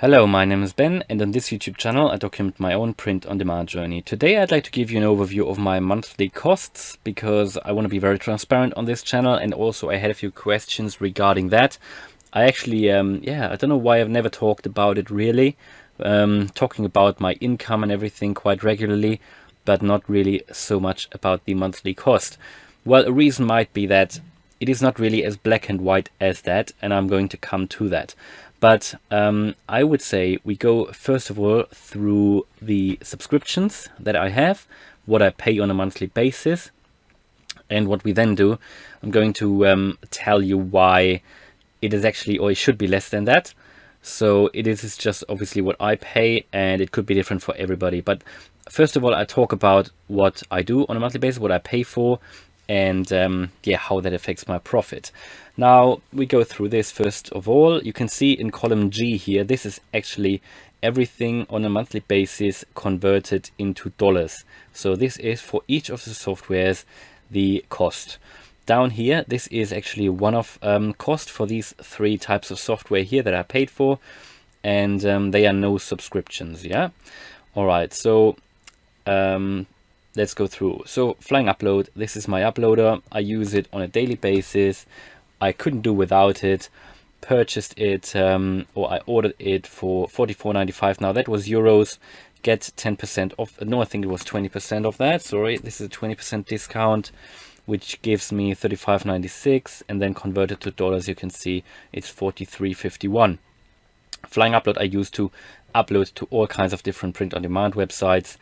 Hello, my name is Ben, and on this YouTube channel I document my own print-on-demand journey. Today I'd like to give you an overview of my monthly costs because I want to be very transparent on this channel, and also I had a few questions regarding that. I actually, I don't know why I've never talked about it really, talking about my income and everything quite regularly, but not really so much about the monthly cost. Well, a reason might be that it is not really as black and white as that, and I'm going to come to that. But I would say we go first of all through the subscriptions that I have, what I pay on a monthly basis, and what we then do, I'm going to tell you why it is actually, or it should be less than that. So it is just obviously what I pay, and it could be different for everybody. But first of all, I talk about what I do on a monthly basis, what I pay for, and how that affects my profit. Now we go through this. First of all, you can see in column G here, this is actually everything on a monthly basis converted into dollars. So this is for each of the softwares the cost. Down here, this is actually one-off cost for these three types of software here that I paid for, and they are no subscriptions. Yeah, all right, so let's go through. So Flying Upload, this is my uploader. I use it on a daily basis. I couldn't do without it. Purchased it, or I ordered it for $44.95. Now that was euros. Get 10% off. No, I think it was 20% of that. Sorry, this is a 20% discount, which gives me $35.96, and then converted to dollars, you can see it's $43.51. Flying Upload I use to upload to all kinds of different print-on-demand websites,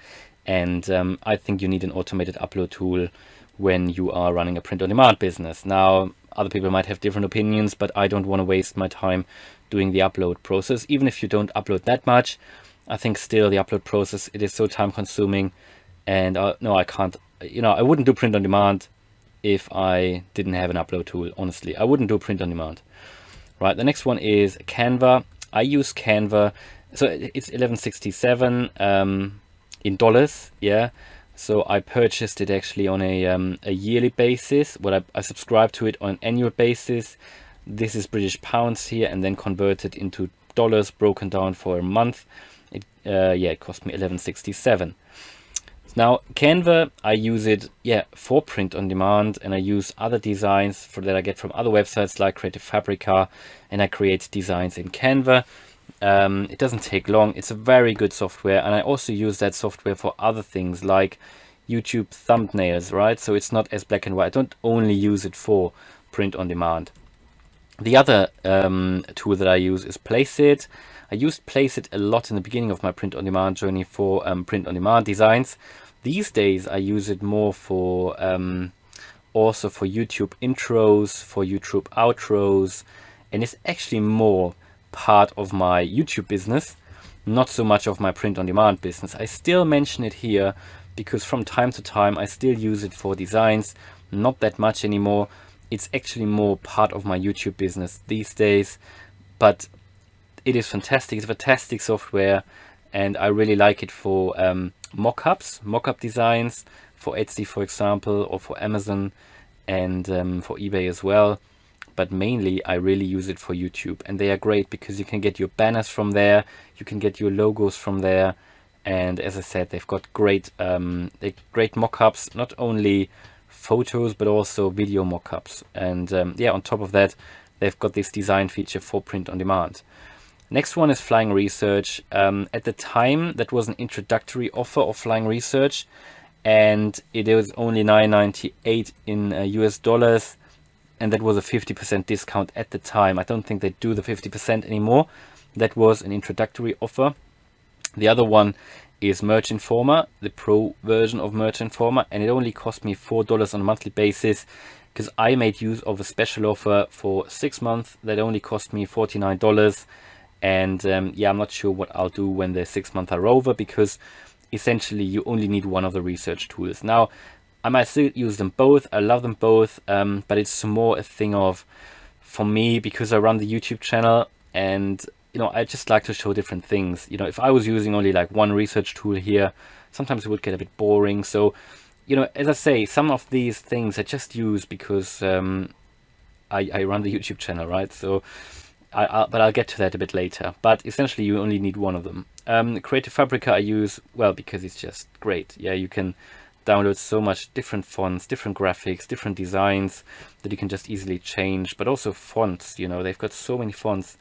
and I think you need an automated upload tool when you are running a print-on-demand business. Now, other people might have different opinions, but I don't want to waste my time doing the upload process. Even if you don't upload that much, I think still the upload process, it is so time consuming, and no, I can't, I wouldn't do print-on-demand if I didn't have an upload tool. Honestly, I wouldn't do print-on-demand. Right, the next one is Canva. I use Canva, so it's $11.67 in dollars. Yeah, so I purchased it actually on a yearly basis. What I subscribe to it on an annual basis. This is British pounds here, and then converted into dollars, broken down for a month. It cost me $11.67. Now Canva, I use it for print on demand, and I use other designs that I get from other websites like Creative Fabrica, and I create designs in Canva. It doesn't take long. It's a very good software, and I also use that software for other things like YouTube thumbnails, right? So it's not as black and white. I don't only use it for print on demand. The other tool that I use is Placeit. I used Placeit a lot in the beginning of my print on demand journey for print on demand designs. These days I use it more for also for YouTube intros, for YouTube outros, and it's actually more part of my YouTube business, not so much of my print-on-demand business. I still mention it here because from time to time I still use it for designs, not that much anymore. It's actually more part of my YouTube business these days, but it is fantastic. It's fantastic software, and I really like it for mock-up designs for Etsy, for example, or for Amazon, and for eBay as well. But mainly I really use it for YouTube, and they are great because you can get your banners from there, you can get your logos from there, and as I said, they've got great mock-ups, not only photos but also video mock-ups, and on top of that they've got this design feature for print on demand. Next one is Flying Research. At the time that was an introductory offer of Flying Research, and it was only $9.98 in US dollars. And that was a 50% discount at the time. I don't think they do the 50% anymore. That was an introductory offer. The other one is Merch Informer, the pro version of Merch Informer, and it only cost me $4 on a monthly basis because I made use of a special offer for 6 months that only cost me $49. And I'm not sure what I'll do when the 6 months are over, because essentially you only need one of the research tools. Now, I might still use them both. I love them both, but it's more a thing of, for me, because I run the YouTube channel, and I just like to show different things. If I was using only like one research tool here, sometimes it would get a bit boring. So, as I say, some of these things I just use because I run the YouTube channel, right? So but I'll get to that a bit later. But essentially, you only need one of them. Creative Fabrica I use, well, because it's just great. Yeah, you can download so much different fonts, different graphics, different designs that you can just easily change. But also fonts, you know, they've got so many fonts,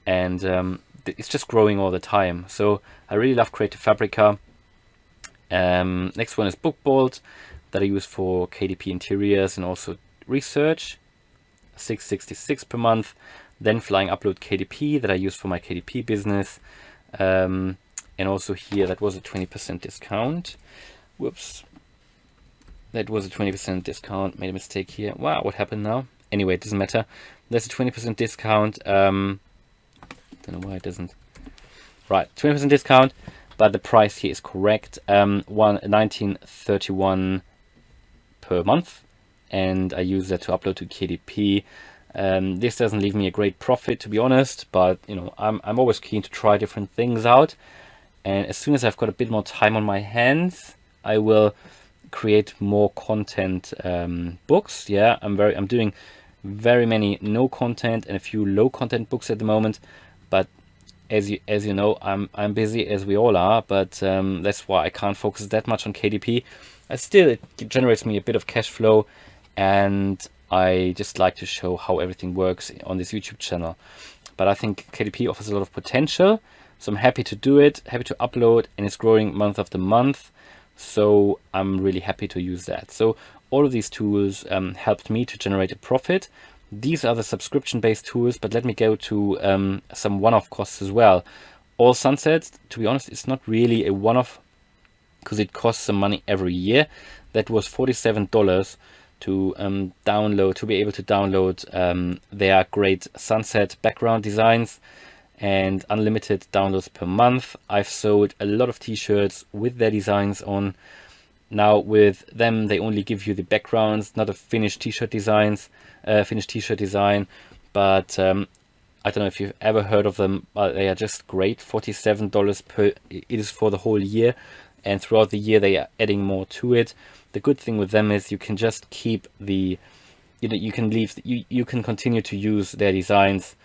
and it's just growing all the time. So I really love Creative Fabrica. Next one is Bookbolt, that I use for KDP interiors and also research, $6.66 per month. Then Flying Upload KDP, that I use for my KDP business, and also here that was a 20% discount. Whoops, that was a 20% discount. Made a mistake here. Wow, what happened now? Anyway, it doesn't matter. There's a 20% discount. Don't know why it doesn't. Right, 20% discount, but the price here is correct. $19.31 per month, and I use that to upload to KDP. This doesn't leave me a great profit, to be honest, but you know, I'm always keen to try different things out, and as soon as I've got a bit more time on my hands, I will create more content books. Yeah, I'm doing very many no content and a few low content books at the moment, but as you know, I'm busy, as we all are, but that's why I can't focus that much on KDP. Still, it generates me a bit of cash flow, and I just like to show how everything works on this YouTube channel. But I think KDP offers a lot of potential, so I'm happy to do it, happy to upload, and it's growing month after month, so I'm really happy to use that. So all of these tools helped me to generate a profit. These are the subscription-based tools, but let me go to some one-off costs as well. All Sunset, to be honest, it's not really a one-off because it costs some money every year. That was $47 to download, to be able to download their great Sunset background designs, and unlimited downloads per month. I've sold a lot of t-shirts with their designs on. Now with them, they only give you the backgrounds, not a finished t-shirt design. But I don't know if you've ever heard of them, but they are just great. $47 per, it is for the whole year, and throughout the year they are adding more to it. The good thing with them is you can just keep the, you know, you can continue to use their designs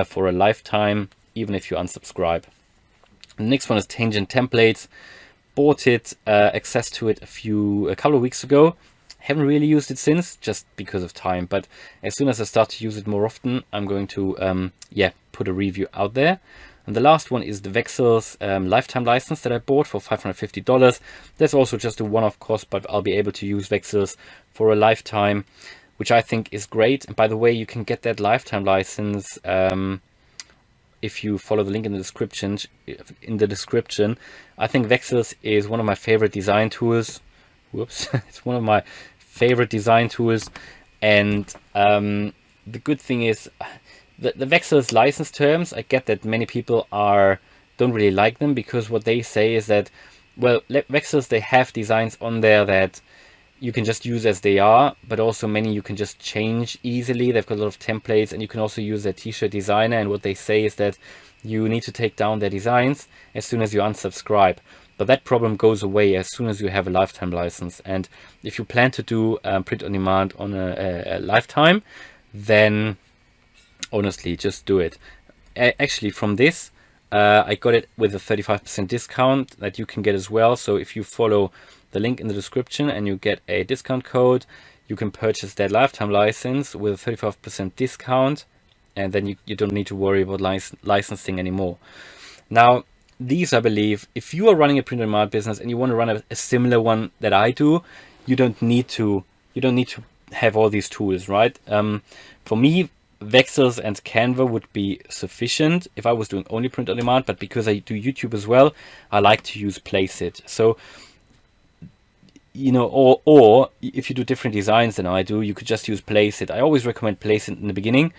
for a lifetime, even if you unsubscribe. The next one is Tangent Templates. Bought it, access to it a couple of weeks ago. Haven't really used it since, just because of time, but as soon as I start to use it more often, I'm going to put a review out there. And the last one is the Vexels lifetime license that I bought for $550. That's also just a one-off cost, but I'll be able to use Vexels for a lifetime, which I think is great. And by the way, you can get that lifetime license if you follow the link in the description. I think Vexels is one of my favorite design tools. Whoops, it's one of my favorite design tools, and the good thing is the Vexels license terms. I get that many people don't really like them, because what they say is that, well, Vexels, they have designs on there that you can just use as they are, but also many you can just change easily. They've got a lot of templates, and you can also use their t-shirt designer, and what they say is that you need to take down their designs as soon as you unsubscribe. But that problem goes away as soon as you have a lifetime license. And if you plan to do print on demand on a lifetime, then honestly, just do it. Actually, from this, I got it with a 35% discount that you can get as well. So if you follow the link in the description and you get a discount code, you can purchase that lifetime license with a 35% discount, and then you don't need to worry about licensing anymore. Now, these, I believe, if you are running a print on demand business and you want to run a similar one that I do, you don't need to have all these tools, right? For me, Vexels and Canva would be sufficient if I was doing only print on demand, but because I do YouTube as well, I like to use Placeit. So, you know, or if you do different designs than I do, you could just use Placeit. I always recommend Placeit in the beginning.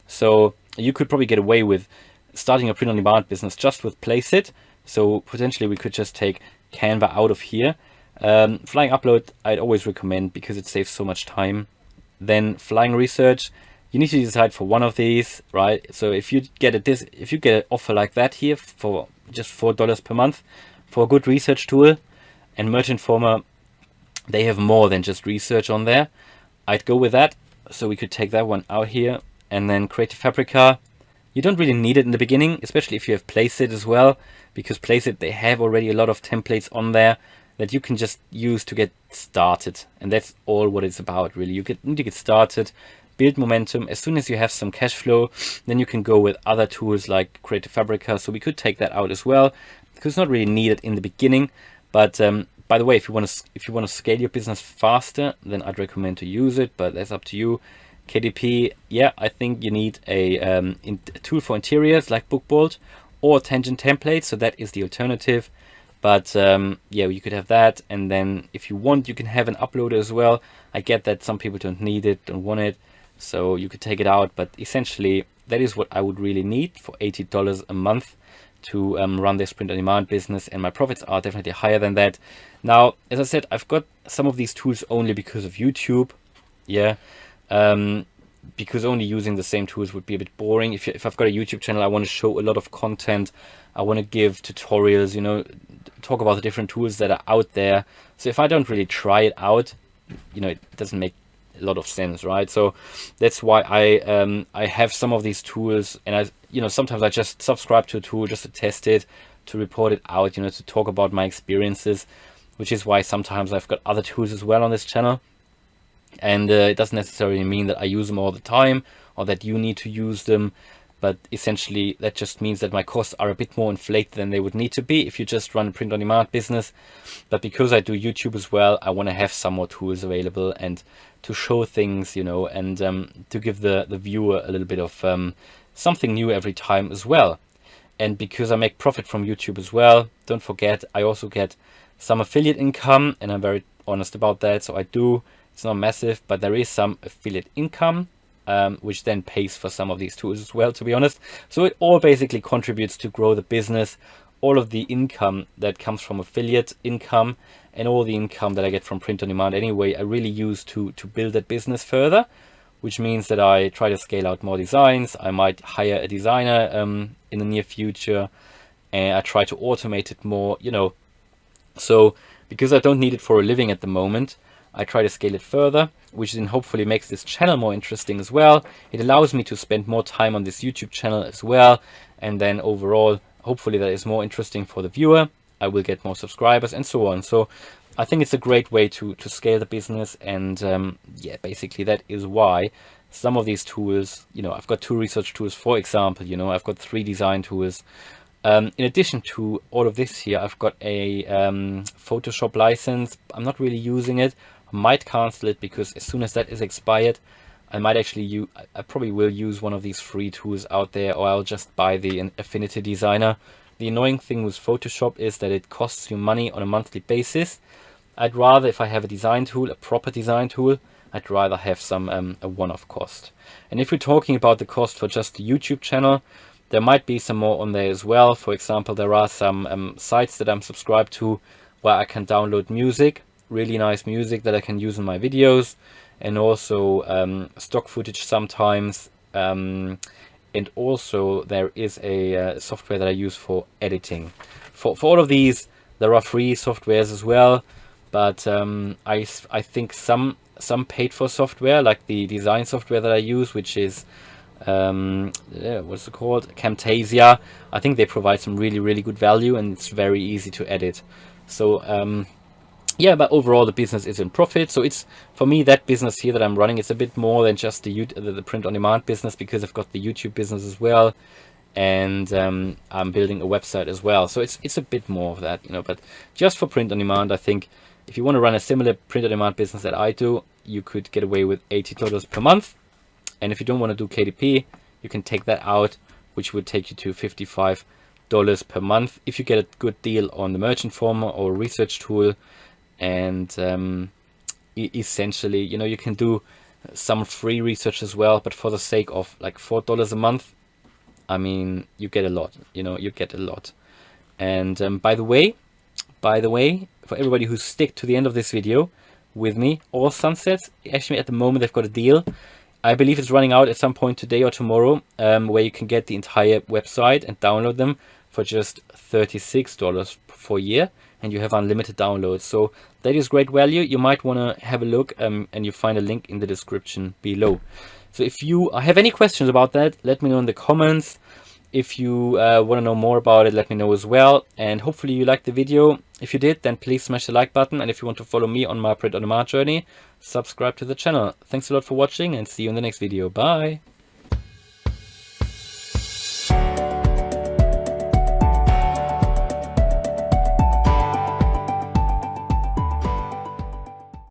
So you could probably get away with starting a print on demand business just with Placeit. So potentially we could just take Canva out of here. Flying Upload, I'd always recommend because it saves so much time. Then Flying Research, you need to decide for one of these, right? So if you get an offer like that here for just $4 per month for a good research tool, and Merch Informer, they have more than just research on there, I'd go with that. So we could take that one out here. And then Creative Fabrica, You don't really need it in the beginning, especially if you have Placeit as well, because Placeit, they have already a lot of templates on there that you can just use to get started. And that's all what it's about, really. You need to get started, build momentum. As soon as you have some cash flow, then you can go with other tools like Creative Fabrica. So we could take that out as well, because it's not really needed in the beginning. But by the way, if you want to scale your business faster, then I'd recommend to use it, but that's up to you. KDP, yeah, I think you need a tool for interiors like BookBolt or Tangent templates. So that is the alternative. But yeah, you could have that, and then if you want, you can have an uploader as well. I get that some people don't need it, don't want it, so you could take it out. But essentially, that is what I would really need for $80 a month to run this print-on-demand business, and my profits are definitely higher than that. Now, as I said, I've got some of these tools only because of YouTube. Yeah, because only using the same tools would be a bit boring. If I've got a YouTube channel, I want to show a lot of content. I want to give tutorials, you know, talk about the different tools that are out there. So if I don't really try it out, you know, it doesn't make a lot of sense, right? So that's why I have some of these tools, and sometimes I just subscribe to a tool just to test it, to report it out, you know, to talk about my experiences, which is why sometimes I've got other tools as well on this channel. And it doesn't necessarily mean that I use them all the time or that you need to use them, but essentially that just means that my costs are a bit more inflated than they would need to be if you just run a print-on-demand business. But because I do YouTube as well, I want to have some more tools available and to show things, you know, and to give the viewer a little bit of something new every time as well. And because I make profit from YouTube as well, don't forget, I also get some affiliate income, and I'm very honest about that. So I do. It's not massive, but there is some affiliate income, which then pays for some of these tools as well, to be honest. So it all basically contributes to grow the business. All of the income that comes from affiliate income and all the income that I get from print on demand anyway, I really use to build that business further, which means that I try to scale out more designs. I might hire a designer in the near future, and I try to automate it more, you know. So because I don't need it for a living at the moment, I try to scale it further, which then hopefully makes this channel more interesting as well. It allows me to spend more time on this YouTube channel as well. And then overall, hopefully that is more interesting for the viewer. I will get more subscribers and so on. So I think it's a great way to scale the business. And yeah, basically that is why some of these tools, you know, I've got 2 research tools, for example, you know, I've got 3 design tools. In addition to all of this here, I've got a Photoshop license. I'm not really using it. I might cancel it because as soon as that is expired, I might actually I probably will use one of these free tools out there, or I'll just buy the Affinity Designer. The annoying thing with Photoshop is that it costs you money on a monthly basis. I'd rather, if I have a design tool, a proper design tool, I'd rather have some a one-off cost. And if we're talking about the cost for just the YouTube channel, there might be some more on there as well. For example, there are some sites that I'm subscribed to where I can download music, really nice music that I can use in my videos, and also stock footage sometimes. And also there is a software that I use for editing. For all of these, there are free softwares as well, but I think some paid for software, like the design software that I use, which is what's it called, Camtasia. I think they provide some really good value, and it's very easy to edit. So yeah, but overall the business is in profit. So it's, for me, that business here that I'm running, it's a bit more than just the print on demand business, because I've got the YouTube business as well, and I'm building a website as well. So it's a bit more of that, you know. But just for print on demand, I think if you want to run a similar print on demand business that I do, you could get away with $80 per month. And if you don't want to do KDP, you can take that out, which would take you to $55 per month if you get a good deal on the Merchant Former or research tool. And essentially, you know, you can do some free research as well, but for the sake of like $4 a month, I mean, you get a lot, you know, you get a lot. And by the way, for everybody who stick to the end of this video with me, All Sunsets, actually at the moment they've got a deal. I believe it's running out at some point today or tomorrow, where you can get the entire website and download them for just $36 for a year, and you have unlimited downloads. So that is great value. You might want to have a look, and you find a link in the description below. So if you have any questions about that, let me know in the comments. If you want to know more about it, let me know as well. And hopefully you liked the video. If you did, then please smash the like button. And if you want to follow me on my print on demand journey, subscribe to the channel. Thanks a lot for watching and see you in the next video. Bye.